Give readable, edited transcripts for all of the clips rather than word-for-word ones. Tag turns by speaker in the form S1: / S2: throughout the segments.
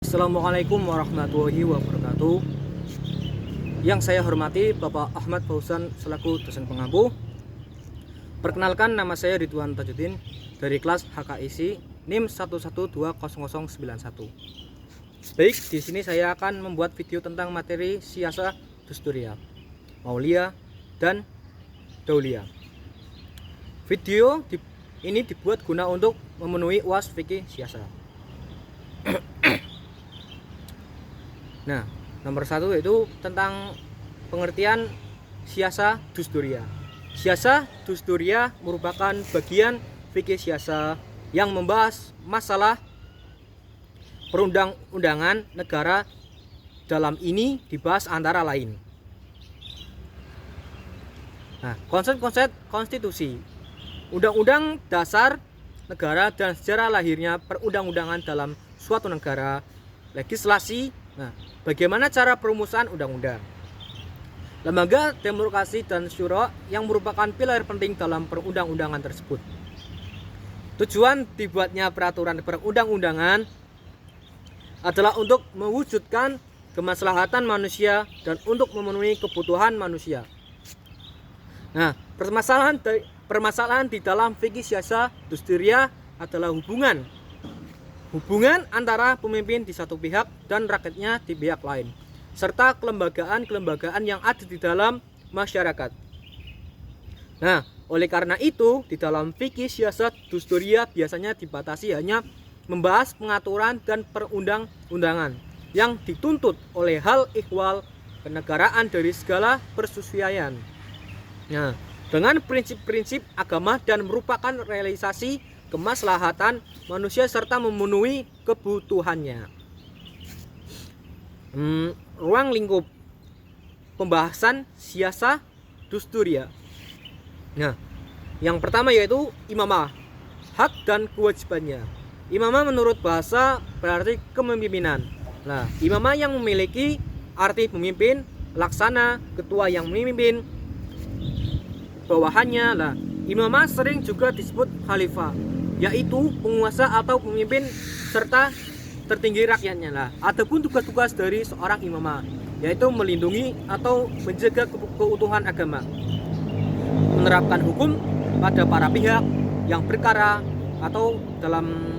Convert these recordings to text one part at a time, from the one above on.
S1: Assalamualaikum warahmatullahi wabarakatuh. Yang saya hormati Bapak Ahmad Fauzan selaku dosen pengampu. Perkenalkan, nama saya Ridwan Tajuddin dari kelas HKIC NIM 1120091. Baik, di sini saya akan membuat video tentang materi Siasa Dusturia, Maulia dan Daulia. Video ini dibuat guna untuk memenuhi UAS fikih siasa. Nah, nomor 1 yaitu tentang pengertian siasa dusturia. Siasa dusturia merupakan bagian fikih siasa yang membahas masalah perundang-undangan negara. Dalam ini dibahas antara lain. Nah, konsep-konsep konstitusi, undang-undang dasar negara dan sejarah lahirnya perundang-undangan dalam suatu negara, legislasi. Nah, bagaimana cara perumusan undang-undang? Lembaga demokrasi dan syura yang merupakan pilar penting dalam perundang-undangan tersebut. Tujuan dibuatnya peraturan perundang-undangan adalah untuk mewujudkan kemaslahatan manusia dan untuk memenuhi kebutuhan manusia. Nah, permasalahan di dalam fikih siasa dusturia adalah hubungan antara pemimpin di satu pihak dan rakyatnya di pihak lain, serta kelembagaan yang ada di dalam masyarakat. Nah, oleh karena itu, di dalam fikih siasat dusturia biasanya dibatasi hanya membahas pengaturan dan perundang-undangan yang dituntut oleh hal ihwal kenegaraan dari segala persesuaian. Nah, dengan prinsip-prinsip agama dan merupakan realisasi kemaslahatan manusia serta memenuhi kebutuhannya. Ruang lingkup pembahasan siasa dusturia. Nah, yang pertama yaitu imamah, hak dan kewajibannya. Imamah menurut bahasa berarti kepemimpinan. Nah, imamah yang memiliki arti pemimpin, laksana, ketua yang memimpin bawahannya. Nah, imamah sering juga disebut khalifah, yaitu penguasa atau pemimpin serta tertinggi rakyatnya. Lah, adapun tugas-tugas dari seorang imamah yaitu melindungi atau menjaga keutuhan agama, menerapkan hukum pada para pihak yang berkara atau dalam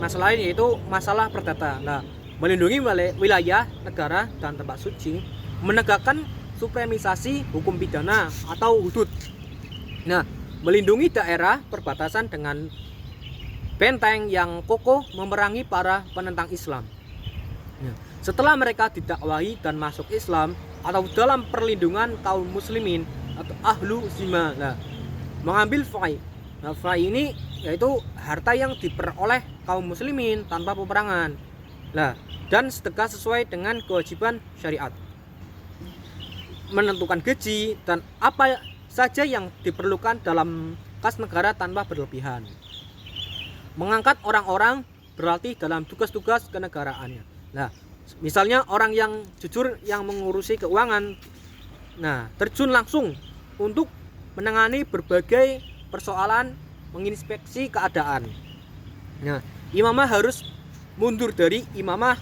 S1: masalah ini yaitu masalah perdata. Nah, melindungi wilayah negara dan tempat suci, menegakkan supremisasi hukum pidana atau hudud. Nah, melindungi daerah perbatasan dengan benteng yang kokoh memerangi para penentang Islam. Setelah mereka didakwahi dan masuk Islam atau dalam perlindungan kaum muslimin atau ahlu zimah, nah, mengambil fai. Nah, fai ini yaitu harta yang diperoleh kaum muslimin tanpa peperangan. Nah, dan sedekah sesuai dengan kewajiban syariat. Menentukan gaji dan apa saja yang diperlukan dalam kas negara tanpa berlebihan. Mengangkat orang-orang berarti dalam tugas-tugas kenegaraannya. Nah, misalnya orang yang jujur yang mengurusi keuangan, nah, terjun langsung untuk menangani berbagai persoalan, menginspeksi keadaan. Nah, imam harus mundur dari imamah.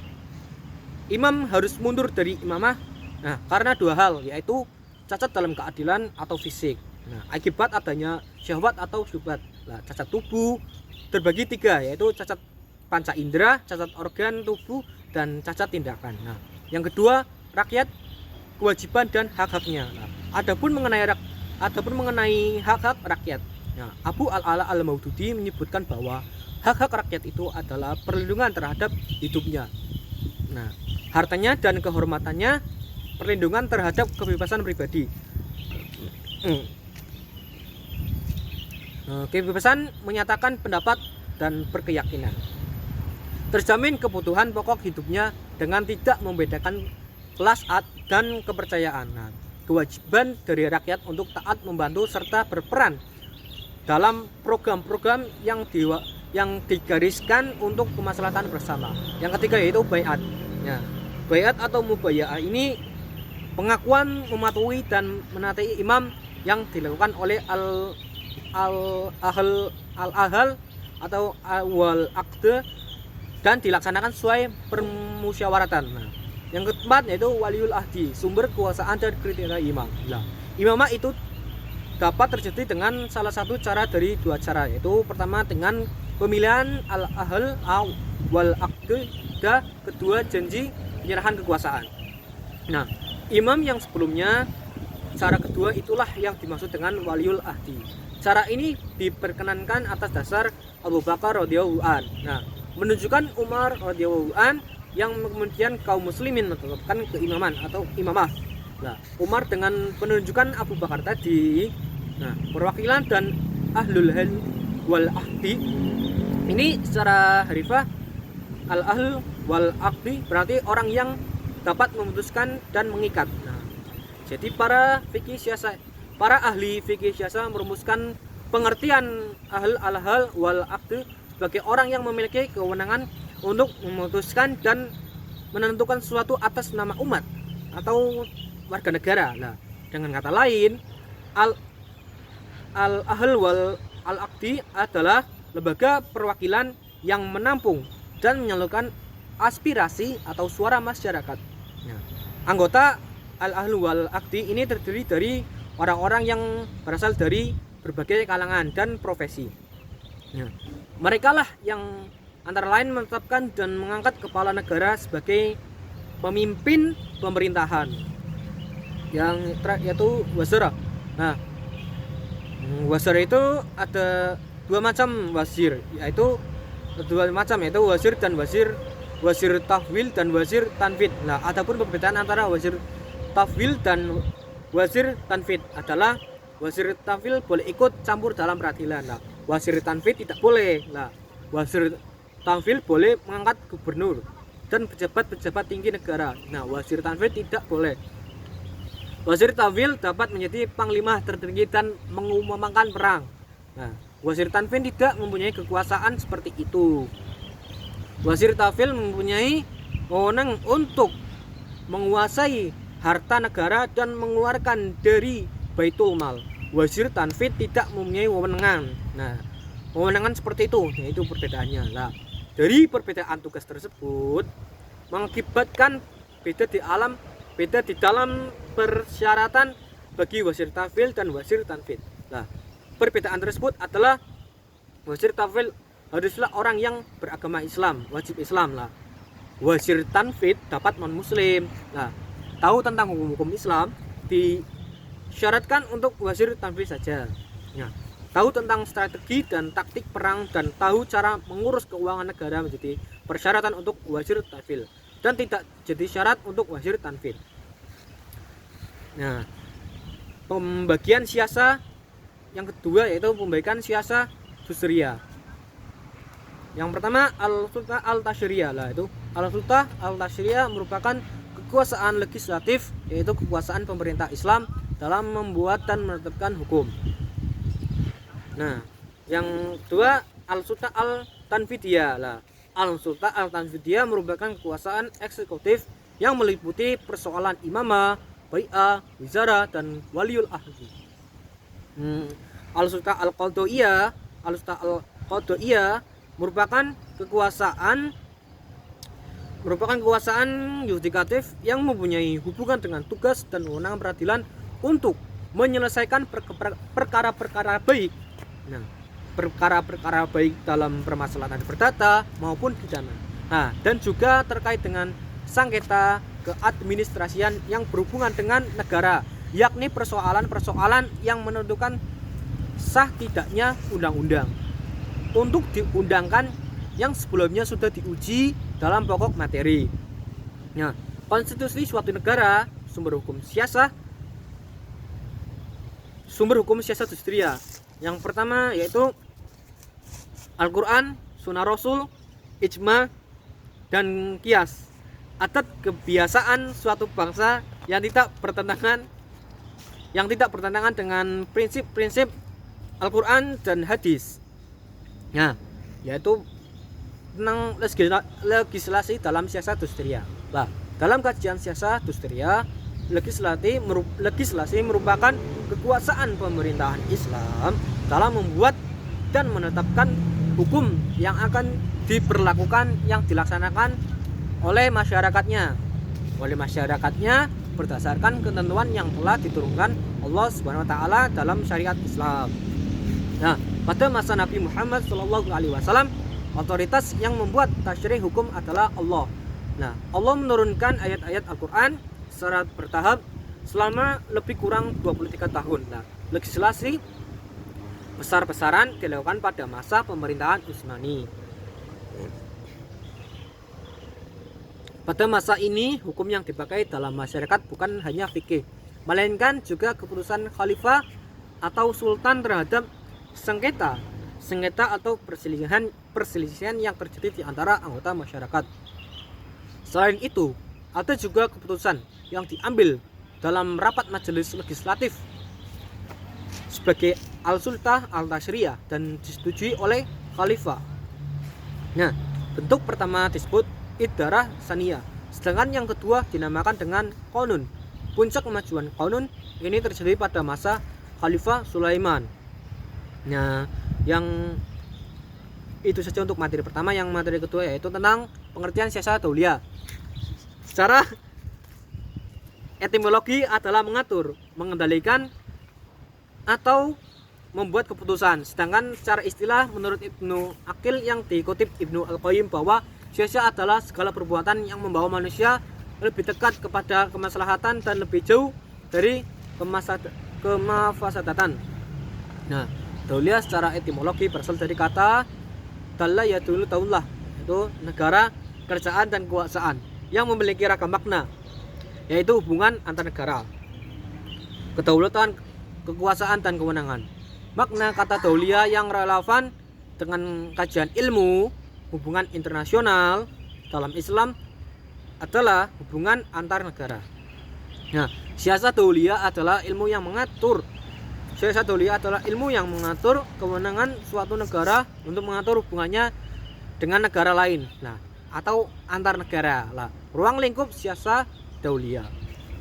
S1: Nah, karena dua hal, yaitu cacat dalam keadilan atau fisik. Nah, akibat adanya syahwat atau syubhat. Nah, cacat tubuh terbagi tiga, yaitu cacat panca indera, cacat organ tubuh, dan cacat tindakan. Nah, yang kedua, rakyat, kewajiban dan hak-haknya. Nah, adapun mengenai hak-hak rakyat. Nah, Abu Al-Ala Al-Maududi menyebutkan bahwa hak-hak rakyat itu adalah perlindungan terhadap hidupnya, nah, hartanya dan kehormatannya, perlindungan terhadap kebebasan pribadi. Kebebasan menyatakan pendapat dan berkeyakinan. Terjamin kebutuhan pokok hidupnya dengan tidak membedakan kelas dan kepercayaan. Nah, kewajiban dari rakyat untuk taat, membantu serta berperan dalam program-program yang digariskan untuk kemaslahatan bersama. Yang ketiga yaitu baiat. Nah, baiat atau mubaya'ah ini pengakuan mematuhi dan menaati imam yang dilakukan oleh al-ahal atau awal akde dan dilaksanakan sesuai pemusyawaratan. Nah, yang keempat yaitu waliul ahdi, sumber kekuasaan dan kriteria imam. Nah, imamah itu dapat terjadi dengan salah satu cara dari dua cara, yaitu pertama dengan pemilihan al-ahl wal aqd, dan kedua janji penyerahan kekuasaan. Nah, imam yang sebelumnya, cara kedua itulah yang dimaksud dengan waliul ahdi. Cara ini diperkenankan atas dasar Abu Bakar radhiyallahu an. Nah, menunjukkan Umar radhiyallahu an yang kemudian kaum muslimin menetapkan keimaman atau imamah. Nah, Umar dengan penunjukan Abu Bakar tadi, nah, perwakilan dan ahlul hal wal ahdi ini secara harifah al-ahl wal ahdi berarti orang yang dapat memutuskan dan mengikat. Nah, jadi para ahli fikih siasa merumuskan pengertian al-hal wal ahdi sebagai orang yang memiliki kewenangan untuk memutuskan dan menentukan sesuatu atas nama umat atau warga negara. Nah, dengan kata lain, al-ahl wal al-aqdi adalah lembaga perwakilan yang menampung dan menyalurkan aspirasi atau suara masyarakat. Nah, anggota al-ahl wal aqdi ini terdiri dari orang-orang yang berasal dari berbagai kalangan dan profesi. Nah, mereka lah yang antara lain menetapkan dan mengangkat kepala negara sebagai pemimpin pemerintahan, yang yaitu wazir. Nah, wazir itu ada dua macam wazir, yaitu wazir dan wazir tafwil dan wazir tanfid. Nah, adapun perbedaan antara wazir tafwil dan wazir tanfid adalah wazir tafwil boleh ikut campur dalam peradilan. Nah, wazir tanfid tidak boleh. Nah, wazir tafwil boleh mengangkat gubernur dan pejabat-pejabat tinggi negara. Nah, wazir tanfid tidak boleh. Wazir tafwil dapat menjadi panglima tertinggi dan mengumumkan perang. Nah, wazir tanfid tidak mempunyai kekuasaan seperti itu. Wazir tafwil mempunyai wewenang untuk menguasai harta negara dan mengeluarkan dari baitul mal. Wazir tanfid tidak mempunyai wewenang. Nah, wewenangan seperti itu, yaitu perbedaannya. Nah, dari perbedaan tugas tersebut mengakibatkan beda di dalam persyaratan bagi wazir tafwil dan wazir tanfid. Nah, perbedaan tersebut adalah wazir tafwil haruslah orang yang beragama Islam, wajib Islam lah. Wazir tanfid dapat non-muslim. Nah, tahu tentang hukum Islam disyaratkan untuk wazir tanfid saja. Nah, tahu tentang strategi dan taktik perang dan tahu cara mengurus keuangan negara menjadi persyaratan untuk wazir tafwil dan tidak jadi syarat untuk wazir tanfid. Nah, pembagian siasa yang kedua yaitu pembagian siasa dusriyah. Yang pertama al-sultah al-tasyriyah lah, itu al-sultah al-tasyriyah merupakan kekuasaan legislatif, yaitu kekuasaan pemerintah Islam dalam membuat dan menetapkan hukum. Nah, yang kedua al-sultah al-tanfidiyah lah. Al-sultah al-tanfidiyah merupakan kekuasaan eksekutif yang meliputi persoalan imamah, bai'ah, wizara dan waliul ahdi. Al-sultah al-qadhiyah merupakan kekuasaan yudikatif yang mempunyai hubungan dengan tugas dan wewenang peradilan untuk menyelesaikan perkara-perkara baik. Nah, perkara-perkara baik dalam permasalahan perdata maupun pidana. Nah, dan juga terkait dengan sengketa keadministrasian yang berhubungan dengan negara, yakni persoalan-persoalan yang menentukan sah tidaknya undang-undang untuk diundangkan yang sebelumnya sudah diuji dalam pokok materi. Nah, konstitusi suatu negara, sumber hukum siasa dusriyah. Yang pertama yaitu Al-Quran, Sunnah Rasul, Ijma, dan Qiyas. Adat kebiasaan suatu bangsa yang tidak bertentangan dengan prinsip-prinsip Al-Quran dan hadis. Nah, yaitu tentang legislasi dalam siasat dusriyah. Nah, dalam kajian siasat dusriyah, legislasi merupakan kekuasaan pemerintahan Islam dalam membuat dan menetapkan hukum yang akan diberlakukan, yang dilaksanakan oleh masyarakatnya berdasarkan ketentuan yang telah diturunkan Allah Subhanahu wa taala dalam syariat Islam. Nah, pada masa Nabi Muhammad SAW, otoritas yang membuat tasyri' hukum adalah Allah. Nah, Allah menurunkan ayat-ayat Al-Quran secara bertahap selama lebih kurang 23 tahun. Nah, legislasi besar-besaran dilakukan pada masa pemerintahan Utsmani. Pada masa ini, hukum yang dipakai dalam masyarakat bukan hanya fikih, melainkan juga keputusan khalifah atau sultan terhadap sengketa atau perselisihan yang terjadi di antara anggota masyarakat. Selain itu, ada juga keputusan yang diambil dalam rapat majelis legislatif sebagai al-sultah al-tasyriyah dan disetujui oleh khalifah. Nah, bentuk pertama disebut idarah saniyah, sedangkan yang kedua dinamakan dengan qanun. Puncak kemajuan qanun ini terjadi pada masa Khalifah Sulaiman. Nah, yang itu saja untuk materi pertama. Yang materi kedua yaitu tentang pengertian siasa dauliyah. Secara etimologi adalah mengatur, mengendalikan, atau membuat keputusan. Sedangkan secara istilah menurut Ibnu Aqil yang dikutip Ibnu Al-Qayyim bahwa siasa adalah segala perbuatan yang membawa manusia lebih dekat kepada kemaslahatan dan lebih jauh dari kemafasadatan. Nah, dauliyah secara etimologi berasal dari kata dalla yadullu daulah, itu negara, kerajaan dan kekuasaan yang memiliki ragam makna, yaitu hubungan antar negara, kedaulatan, kekuasaan dan kewenangan. Makna kata dauliyah yang relevan dengan kajian ilmu hubungan internasional dalam Islam adalah hubungan antar negara. Nah, siasa dauliyah adalah ilmu yang mengatur kewenangan suatu negara untuk mengatur hubungannya dengan negara lain. Nah, atau antar negara. Lah, ruang lingkup siasa dauliyah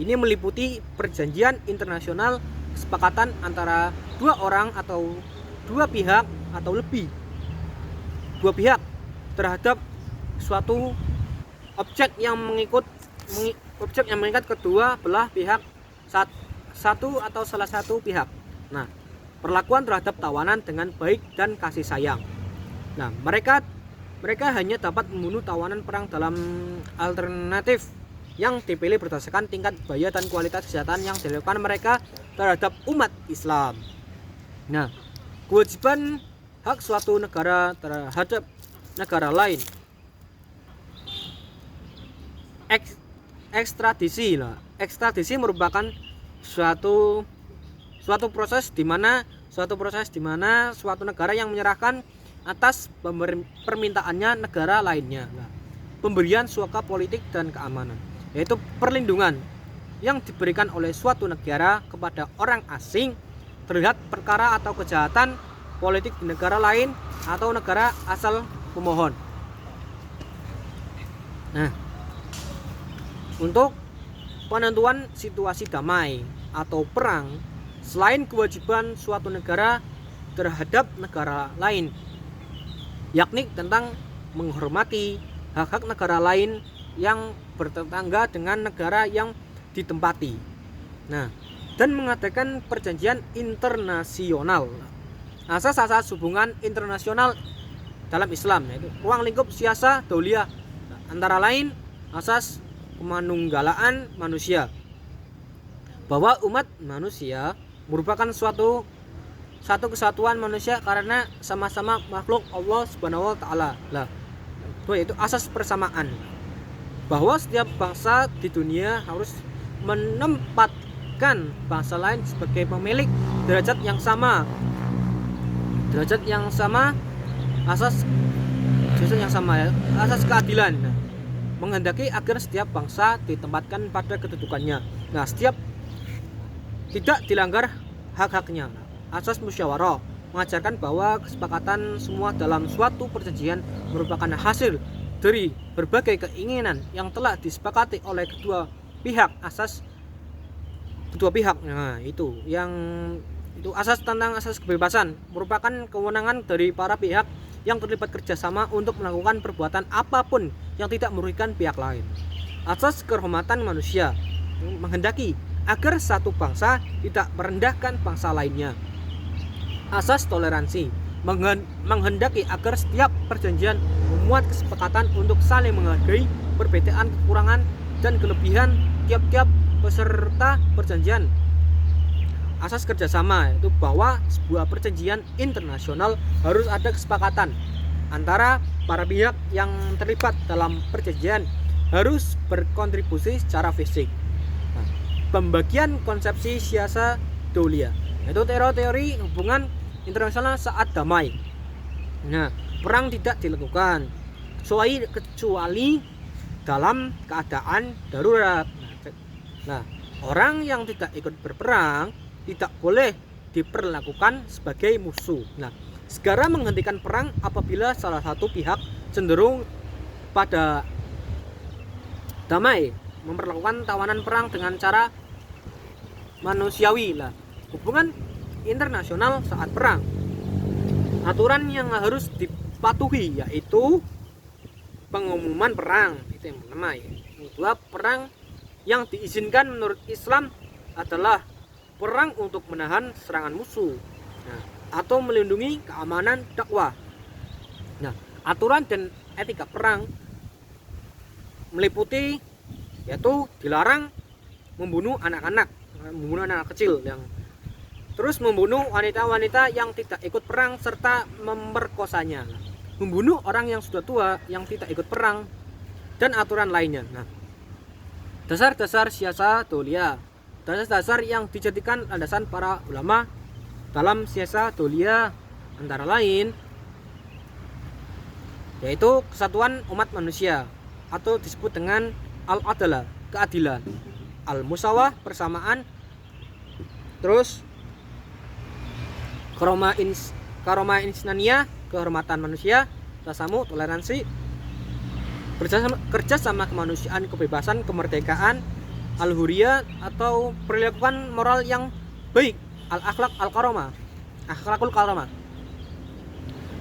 S1: ini meliputi perjanjian internasional, kesepakatan antara dua orang atau dua pihak atau lebih dua pihak terhadap suatu objek yang mengikat kedua belah pihak, satu atau salah satu pihak. Nah, perlakuan terhadap tawanan dengan baik dan kasih sayang. Nah, mereka hanya dapat membunuh tawanan perang dalam alternatif yang dipilih berdasarkan tingkat biaya dan kualitas kesehatan yang dilakukan mereka terhadap umat Islam. Nah, kewajiban hak suatu negara terhadap negara lain, ekstradisi merupakan suatu proses di mana suatu negara yang menyerahkan atas permintaannya negara lainnya pemberian suaka politik dan keamanan, yaitu perlindungan yang diberikan oleh suatu negara kepada orang asing terlihat perkara atau kejahatan politik di negara lain atau negara asal pemohon. Nah, untuk penentuan situasi damai atau perang, selain kewajiban suatu negara terhadap negara lain, yakni tentang menghormati hak-hak negara lain yang bertetangga dengan negara yang ditempati. Nah, dan mengadakan perjanjian internasional. Asas-asas hubungan internasional dalam Islam, yaitu ruang lingkup siasa dauliyah, antara lain asas kemanunggalaan manusia, bahwa umat manusia merupakan satu kesatuan manusia karena sama-sama makhluk Allah Subhanahu wa taala. Lah, itu asas persamaan, bahwa setiap bangsa di dunia harus menempatkan bangsa lain sebagai pemilik derajat yang sama, asas keadilan, menghendaki agar setiap bangsa ditempatkan pada kedudukannya. Nah, tidak dilanggar hak-haknya. Asas musyawarah mengajarkan bahwa kesepakatan semua dalam suatu perjanjian merupakan hasil dari berbagai keinginan yang telah disepakati oleh kedua pihak. Nah, itu asas tentang asas kebebasan merupakan kewenangan dari para pihak yang terlibat kerjasama untuk melakukan perbuatan apapun yang tidak merugikan pihak lain. Asas kehormatan manusia menghendaki agar satu bangsa tidak merendahkan bangsa lainnya. Asas toleransi menghendaki agar setiap perjanjian memuat kesepakatan untuk saling menghargai perbedaan kekurangan dan kelebihan tiap-tiap peserta perjanjian. Asas kerjasama, yaitu bahwa sebuah perjanjian internasional harus ada kesepakatan antara para pihak yang terlibat dalam perjanjian, harus berkontribusi secara fisik. Nah, pembagian konsepsi siasa dolia, yaitu teori hubungan internasional saat damai. Nah, perang tidak dilakukan kecuali dalam keadaan darurat. Nah, orang yang tidak ikut berperang tidak boleh diperlakukan sebagai musuh. Nah, segera menghentikan perang apabila salah satu pihak cenderung pada damai, memperlakukan tawanan perang dengan cara manusiawi. Lah, hubungan internasional saat perang. Aturan yang harus dipatuhi yaitu pengumuman perang, itu yang pertama ya. Yang kedua, perang yang diizinkan menurut Islam adalah perang untuk menahan serangan musuh, atau melindungi keamanan dakwah. Nah, aturan dan etika perang meliputi yaitu dilarang membunuh anak-anak kecil, yang terus membunuh wanita-wanita yang tidak ikut perang serta memperkosanya, membunuh orang yang sudah tua yang tidak ikut perang, dan aturan lainnya. Nah, dasar-dasar siasa dolia, dasar-dasar yang dijadikan landasan para ulama dalam siasa dolia antara lain yaitu kesatuan umat manusia atau disebut dengan al-adalah, keadilan, al-musawah, persamaan, terus karomah insaniah, kehormatan manusia, tasamu, toleransi, kerjasama kemanusiaan, kebebasan, kemerdekaan, al-huriyah atau perlakuan moral yang baik, al-akhlak al-karomah, akhlakul karomah.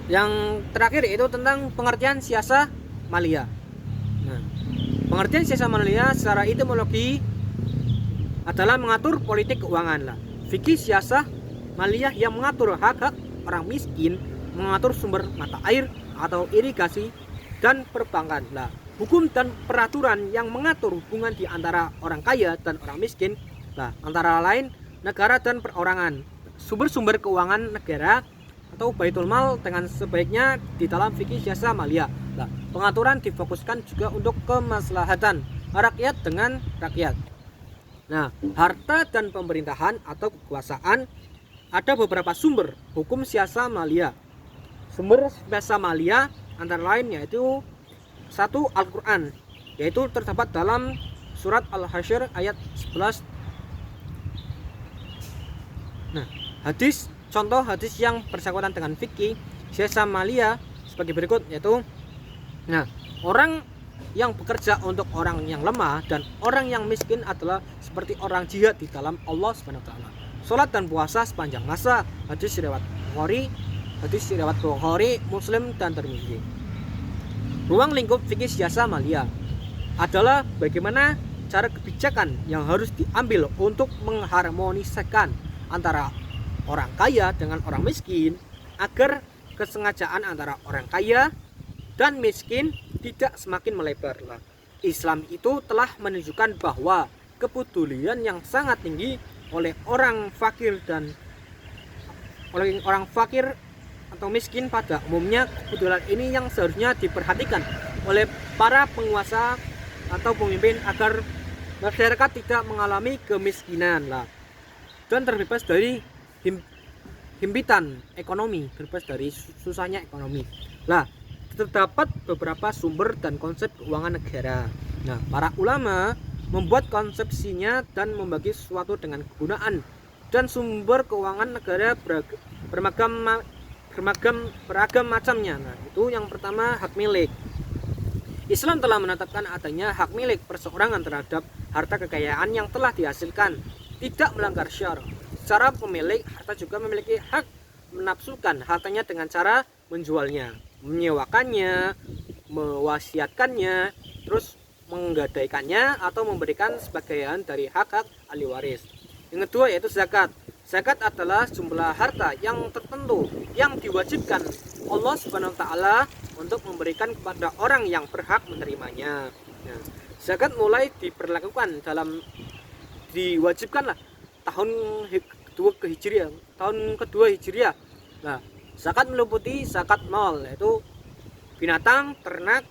S1: Yang terakhir yaitu tentang pengertian siasa malia. Nah, pengertian siasa malia secara etimologi adalah mengatur politik keuangan lah. Fikih siasa malia yang mengatur hak-hak orang miskin, mengatur sumber mata air atau irigasi dan perbankan lah. Hukum dan peraturan yang mengatur hubungan di antara orang kaya dan orang miskin lah, antara lain negara dan perorangan, sumber-sumber keuangan negara atau baitul mal dengan sebaiknya di dalam fikih siasa malia lah. Pengaturan difokuskan juga untuk kemaslahatan rakyat dengan rakyat. Nah, harta dan pemerintahan atau kekuasaan, ada beberapa sumber hukum siasa malia. Sumber siasa malia antara lain yaitu satu, Al-Quran, yaitu terdapat dalam surat Al-Hasyr ayat 11. Nah, contoh hadis yang bersangkutan dengan fikih siasa malia sebagai berikut yaitu, nah, orang yang bekerja untuk orang yang lemah dan orang yang miskin adalah seperti orang jihad di dalam Allah SWT. Salat dan puasa sepanjang masa, hadis riwayat Bukhari, Muslim dan Tirmidzi. Ruang lingkup fikih siasa malia adalah bagaimana cara kebijakan yang harus diambil untuk mengharmonisasikan antara orang kaya dengan orang miskin agar kesengajaan antara orang kaya dan miskin tidak semakin melebar. Islam itu telah menunjukkan bahwa kepedulian yang sangat tinggi oleh orang fakir atau miskin pada umumnya. Kebetulan ini yang seharusnya diperhatikan oleh para penguasa atau pemimpin agar masyarakat tidak mengalami kemiskinan lah, dan terbebas dari himpitan ekonomi, terbebas dari susahnya ekonomi lah. Terdapat beberapa sumber dan konsep keuangan negara. Nah, para ulama membuat konsepsinya dan membagi sesuatu dengan kegunaan dan sumber keuangan negara beragam macamnya. Nah, itu yang pertama, hak milik. Islam telah menetapkan adanya hak milik perseorangan terhadap harta kekayaan yang telah dihasilkan, tidak melanggar syara. Secara pemilik harta juga memiliki hak menafsukan hartanya dengan cara menjualnya, menyewakannya, mewasiatkannya, terus menggadaikannya atau memberikan sebagian dari hak-hak ahli waris. Yang kedua yaitu zakat. Zakat adalah jumlah harta yang tertentu yang diwajibkan Allah Subhanahu wa taala untuk memberikan kepada orang yang berhak menerimanya. Nah, zakat mulai diberlakukan diwajibkanlah tahun kedua Hijriah. Nah, zakat meliputi zakat mal, yaitu binatang ternak,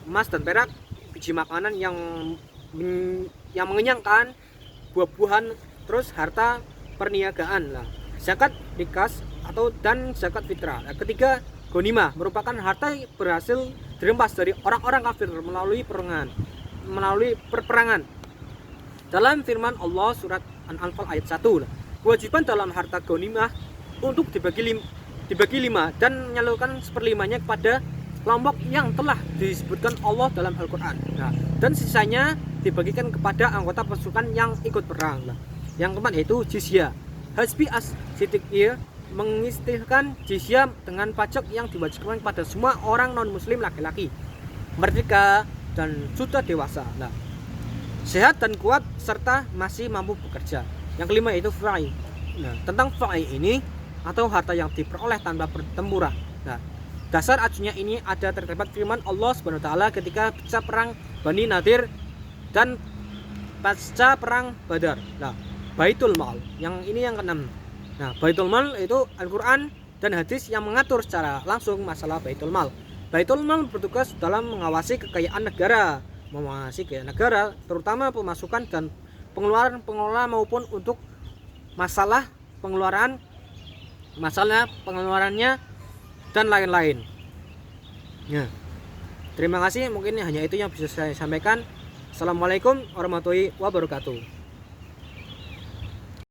S1: emas dan perak, biji makanan yang mengenyangkan, buah-buahan, terus harta perniagaan lah. Zakat rikas dan zakat fitrah. Nah, ketiga, ghanimah merupakan harta yang berhasil dirampas dari orang-orang kafir melalui perperangan. Dalam firman Allah surat An-Anfal ayat 1, kewajiban dalam harta ghanimah untuk dibagi lima dan menyalurkan seperlimanya kepada kelompok yang telah disebutkan Allah dalam Al-Quran. Nah, dan sisanya dibagikan kepada anggota pasukan yang ikut perang. Nah, yang keempat yaitu jizyah. Hasbi as-Siddiqiyah mengistilahkan jizyah dengan pajak yang diwajibkan kepada semua orang non-muslim laki-laki, merdeka dan sudah dewasa. Nah, sehat dan kuat serta masih mampu bekerja. Yang kelima yaitu fa'i. Nah, tentang fa'i ini atau harta yang diperoleh tanpa pertempuran. Nah, dasar acunya ini ada terdapat firman Allah Subhanahu wa taala ketika pasca perang Bani Nadir dan pasca perang Badar. Nah, Baitul Mal. Yang ini yang keenam. Nah, Baitul Mal itu Al-Qur'an dan hadis yang mengatur secara langsung masalah Baitul Mal. Baitul Mal bertugas dalam mengawasi kekayaan negara, terutama pemasukan dan pengeluaran maupun untuk masalah pengeluarannya dan lain-lain. Ya. Terima kasih, mungkin hanya itu yang bisa saya sampaikan. Assalamualaikum warahmatullahi wabarakatuh.